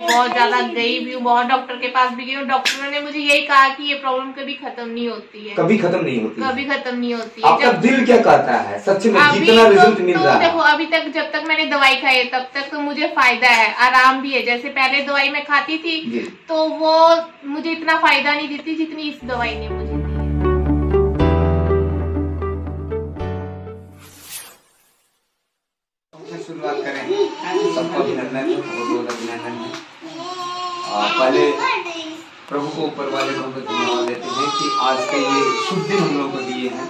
बहुत ज्यादा गई भी हूँ, बहुत डॉक्टर के पास भी गई हूँ। डॉक्टरों ने मुझे यही कहा कि ये प्रॉब्लम कभी खत्म नहीं होती है, कभी खत्म नहीं होती, कभी खत्म नहीं होती है। आपका दिल क्या कहता है सच में जितना रिजल्ट मिल रहा है? देखो अभी तक जब तक मैंने दवाई खाई है तब तक तो मुझे फायदा है, आराम भी है। जैसे पहले दवाई मैं खाती थी तो वो मुझे इतना फायदा नहीं देती जितनी इस दवाई ने मुझे दी। शुरुआत करें, सबको अभिनंदन, बहुत अभिनंदन है। पहले प्रभु को ऊपर वाले को धन्यवाद देते हैं कि आज के ये शुभ दिन हम लोग को दिए हैं।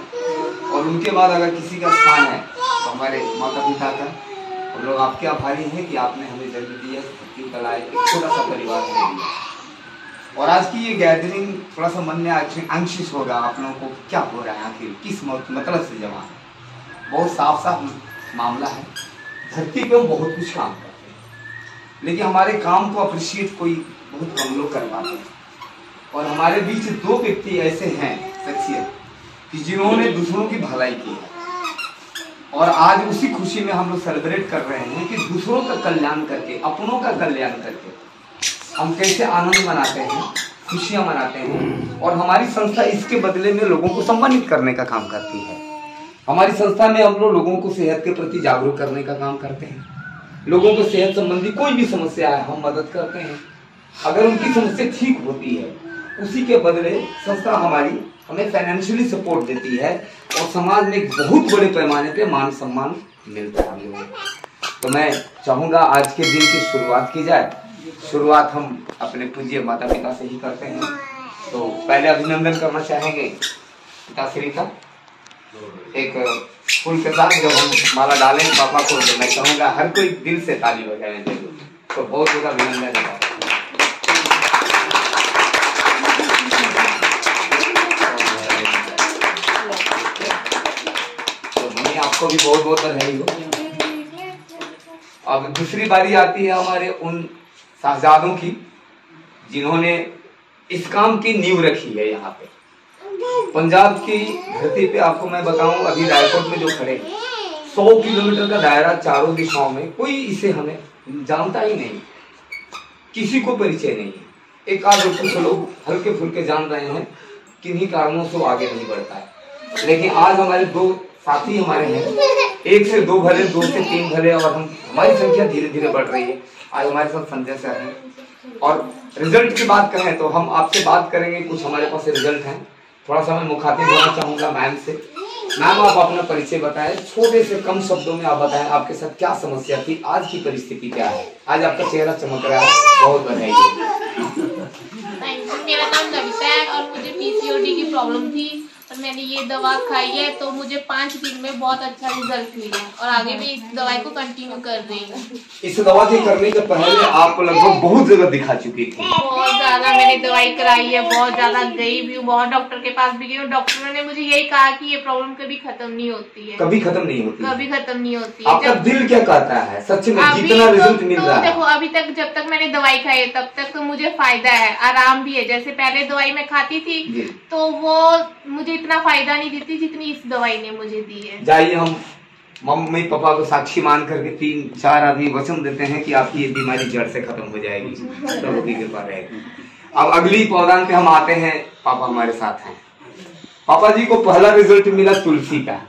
और उनके बाद अगर किसी का स्थान है तो हमारे माता पिता का, हम लोग आपके आभारी हैं कि आपने हमें जन्म दिया, भक्ति कलाएं एक छोटा सा परिवार दे दिया। और आज की ये गैदरिंग थोड़ा सा मन में एंग्शियस होगा आप लोगों को, क्या हो रहा है आखिर, किस मतलब से जमा है। बहुत साफ साफ मामला है। धरती पे हम बहुत कुछ काम करते हैं लेकिन हमारे काम को अप्रिशिएट कोई बहुत कम लोग कर पाते हैं। और हमारे बीच दो व्यक्ति ऐसे हैं शख्सियत कि जिन्होंने दूसरों की भलाई की है। और आज उसी खुशी में हम लोग सेलिब्रेट कर रहे हैं कि दूसरों का कल्याण करके, अपनों का कल्याण करके हम कैसे आनंद मनाते हैं, खुशियां मनाते हैं। और हमारी संस्था इसके बदले में लोगों को सम्मानित करने का काम करती है। हमारी संस्था में हम लोगों को सेहत के प्रति जागरूक करने का काम करते हैं। लोगों को सेहत संबंधी कोई भी समस्या है हम मदद करते हैं। अगर उनकी समस्या ठीक होती है उसी के बदले संस्था हमारी हमें फाइनेंशियली सपोर्ट देती है और समाज में एक बहुत बड़े पैमाने पे मान सम्मान मिलता है हम लोगों को। तो मैं चाहूँगा आज के दिन की शुरुआत की जाए। शुरुआत हम अपने पूज्य माता पिता से ही करते हैं। तो पहले अभिनंदन करना चाहेंगे पिताश्री का। एक फूल के साथ जब हम माला डालें पापा को तो मैं चाहूँगा हर कोई दिल से ताली बजाने जरूर। तो बहुत बहुत अभिनंदन है। तो आपको भी बहुत बहुत बधाई हो। अब दूसरी बारी आती है हमारे उन साहजादों की जिन्होंने इस काम की नींव रखी है। यहाँ पे पंजाब की धरती पे आपको मैं बताऊं, अभी रायपुर में जो खड़े 100 किलोमीटर का दायरा चारों दिशाओं में, कोई इसे हमें जानता ही नहीं, किसी को परिचय नहीं है। एक आध कुछ लोग हल्के फुल्के जान रहे हैं, किन्हीं कारणों से आगे नहीं बढ़ता है। लेकिन आज हमारे दो साथी हमारे हैं, 1 से 2 भले, 2 से 3 भले, और हमारी संख्या धीरे धीरे बढ़ रही है। आज हमारे साथ संजय सर हैं। और रिजल्ट की बात करें तो हम आपसे बात करेंगे, कुछ हमारे पास रिजल्ट हैं। थोड़ा सा मैं मुखातिब होना चाहूंगा मैम से। मैम आप अपना परिचय बताएं, छोटे से कम शब्दों में आप बताएं आपके साथ क्या समस्या थी, आज की परिस्थिति क्या है। आज आपका चेहरा चमक रहा है, बहुत बधाई। मेरा नाम नविता है और मुझे पीसीओडी की प्रॉब्लम थी और मैंने ये दवा खाई है तो मुझे 5 दिन में बहुत अच्छा रिजल्ट मिला और आगे भी इस दवाई को कंटिन्यू कर रही हूँ। इस दवा के करने के पहले आपको लगभग बहुत जगह दिखा चुकी थी? बहुत ज्यादा मैंने दवाई कराई है, बहुत ज्यादा गई भी हूँ, बहुत डॉक्टर के पास भी गई हूँ। डॉक्टरों ने मुझे यही कहा कि ये प्रॉब्लम कभी खत्म नहीं होती है, कभी खत्म नहीं होती, कभी खत्म नहीं होती है। आपका दिल क्या कहता है सच में जितना रिजल्ट मिल रहा है? देखो अभी तक जब तक मैंने दवाई खाई है तब तक तो मुझे फायदा है, आराम भी है। जैसे पहले दवाई मैं खाती थी तो वो मुझे इतना फायदा नहीं देती जितनी इस दवाई ने मुझे दी है। जाइए हम मम्मी पापा को साक्षी मान करके 3-4 आदमी वचन देते हैं कि आपकी ये बीमारी जड़ से खत्म हो जाएगी, प्रभु की कृपा रहेगी। अब अगली पौधान पे हम आते हैं। पापा हमारे साथ हैं। पापा जी को पहला रिजल्ट मिला तुलसी का।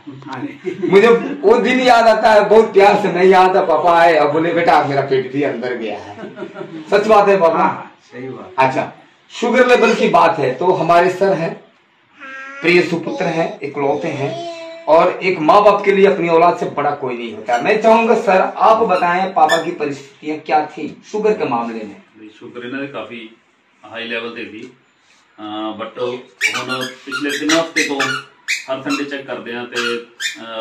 मुझे वो दिन याद आता है, बहुत प्यार से मैं यहाँ था, पापा आए और बोले बेटा मेरा पेट भी अंदर गया है। सच बात है पापा? सही बात। अच्छा, शुगर लेवल की बात है तो हमारे सर है, प्रिय सुपुत्र है, इकलौते हैं, और एक माँ बाप के लिए अपनी औलाद से बड़ा कोई नहीं होता। मैं चाहूंगा सर आप बताएं पापा की परिस्थितियां क्या थी शुगर के मामले में? शुगर इन्होंने काफी हाई लेवल ते थी, बट हुण पिछले 3 हफ्ते तो हर संडे चेक करते हैं तो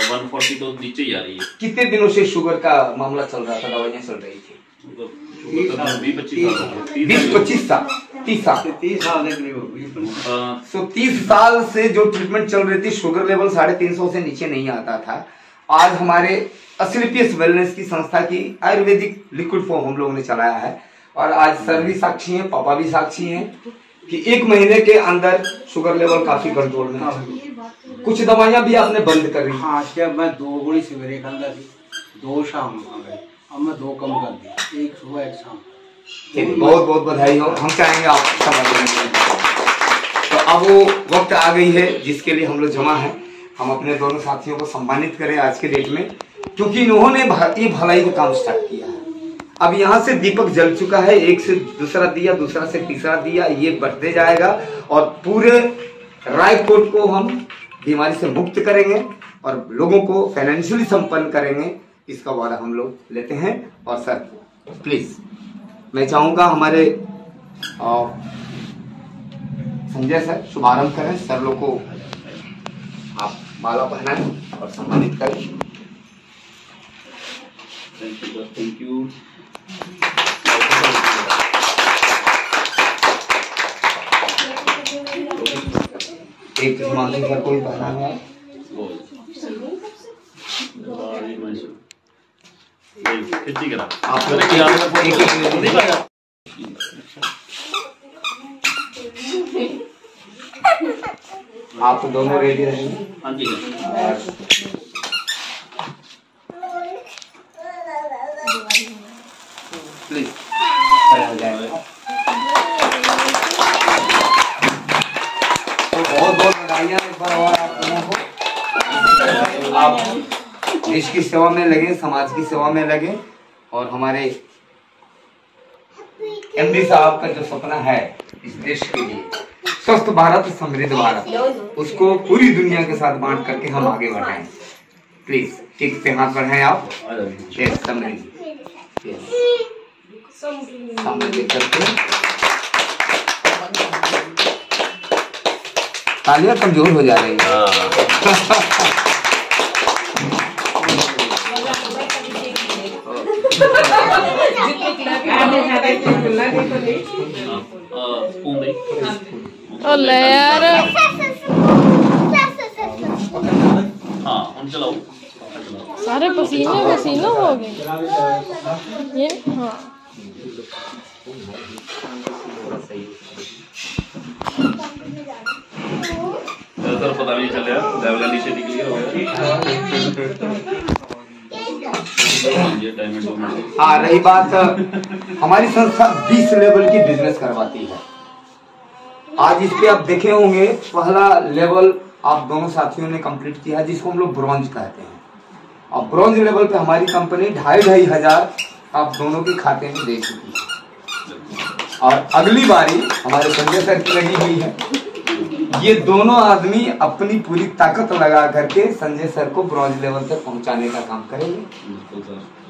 140 तो नीचे ही आ रही है। कितने दिनों से शुगर का मामला चल रहा था, दवाइयां चल रही थी? 20-25 साल 30 साल से जो ट्रीटमेंट चल रही थी, शुगर लेवल 350 से नीचे नहीं आता था। आज हमारे एस्क्लेपियस वेलनेस की संस्था की आयुर्वेदिक लिक्विड फॉर्म हम लोगों ने चलाया है और आज सर भी साक्षी हैं, पापा भी साक्षी हैं कि 1 महीने के अंदर शुगर लेवल काफी कंट्रोल में है। कुछ दवाइयां भी आपने बंद कर दी? हाँ, क्या मैं 2 गोली सवेरे खाता थी, 2 शाम, अब मैं 2 कम कर दी, 1 सुबह 1 शाम। बहुत बहुत बधाई हो। हम चाहेंगे आप सब। तो अब वो वक्त आ गई है जिसके लिए हम लोग जमा हैं। हम अपने दोनों साथियों को सम्मानित करें आज के डेट में, क्योंकि इन्होंने भारतीय भलाई का काम स्टार्ट किया है। अब यहाँ से दीपक जल चुका है, एक से दूसरा दिया, दूसरा से तीसरा दिया, ये बढ़ते जाएगा और पूरे रायकोट को हम बीमारी से मुक्त करेंगे और लोगों को फाइनेंशियली संपन्न करेंगे, इसका वादा हम लोग लेते हैं। और सर प्लीज मैं चाहूंगा हमारे संजय सर शुभारंभ करें। सर लोग को आप माला पहनाएं और सम्मानित करें। Thank you. एक हिमांशु सर को भी पहनाना है। आप आप दोनों रेडी रहेंगे। हाँ जी प्लीज हो जाएगा। तो बहुत बहुत बधाइयाँ एक बार और आप दोनों को। आप देश की सेवा में लगे, समाज की सेवा में लगे और हमारे एमडी साहब का जो सपना है इस देश के लिए, स्वस्थ भारत समृद्ध भारत, उसको पूरी दुनिया के साथ बांट करके हम आगे बढ़ाएं। प्लीज ठीक से हाथ बढ़ाएं आप। समृद्धि करके तालियां कमजोर हो जा रही है। यार हाँ हम चलाओ। सारे पसीने पसीने हो गए ये। हाँ सर पता नहीं चल रहा, लेवल नीचे निकल गया। रही बात हमारी संस्था 20 लेवल की बिजनेस करवाती है। आज इस पे आप देखे होंगे पहला लेवल आप दोनों साथियों ने कंप्लीट किया है, जिसको हम लोग ब्रॉन्ज कहते हैं। और ब्रॉन्ज लेवल पे हमारी कंपनी 2,500 हजार आप दोनों के खाते में दे चुकी है और अगली बारी हमारे संजय सर की लगी हुई है। ये दोनों आदमी अपनी पूरी ताकत लगा करके संजय सर को ब्रॉन्ज लेवल तक पहुंचाने का काम करेंगे।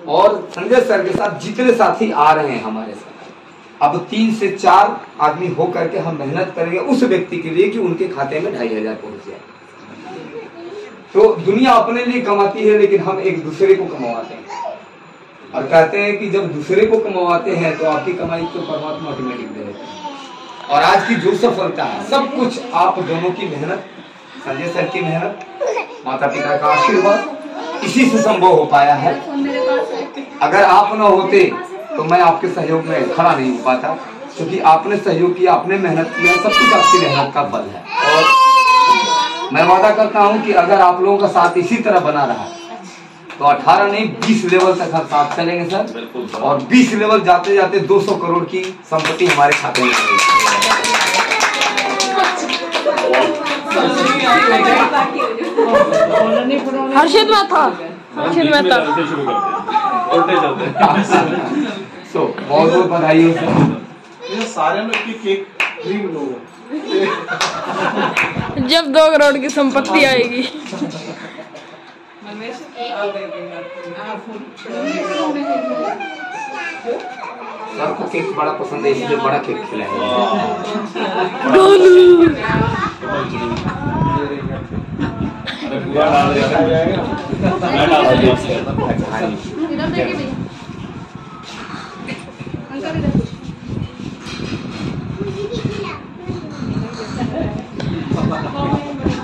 और संजय सर के साथ जितने साथी आ रहे हैं हमारे साथ, अब 3 से 4 आदमी हो करके हम मेहनत करेंगे उस व्यक्ति के लिए कि उनके खाते में 2,500 पहुंच जाए। तो दुनिया अपने लिए कमाती है, लेकिन हम एक दूसरे को कमाते हैं और कहते हैं कि जब दूसरे को कमाते हैं तो आपकी कमाई तो परमात्मा ऑटोमेटिक दे देते हैं। और आज की जो सफलता है सब कुछ आप दोनों की मेहनत, संजय सर की मेहनत, माता पिता का आशीर्वाद, इसी से संभव हो पाया है। अगर आप न होते तो मैं आपके सहयोग में खड़ा नहीं हो पाता, क्योंकि आपने सहयोग किया, आपने मेहनत किया, सब कुछ आपकी मेहनत का फल है। और मैं वादा करता हूं कि अगर आप लोगों का साथ इसी तरह बना रहा तो 18 नहीं 20 लेवल तक हम साथ चलेंगे सर। और 20 लेवल जाते जाते 200 करोड़ की संपत्ति हमारे खाते में आएगी। हर्षित में था, हर्षित में था। सो बहुत बहुत बधाई हो सर। सारे लोग की केक फ्री लोग जब 2 करोड़ की संपत्ति आएगी। सर को केक बड़ा पसंद है, इसलिए बड़ा केक खिलाएंगे।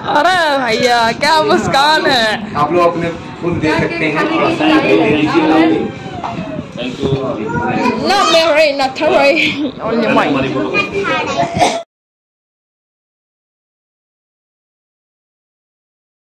अरे भैया क्या मुस्कान है। आप लोग अपने खुद दे सकते हैं। Thank you. Not Mary, not Terry, only mine.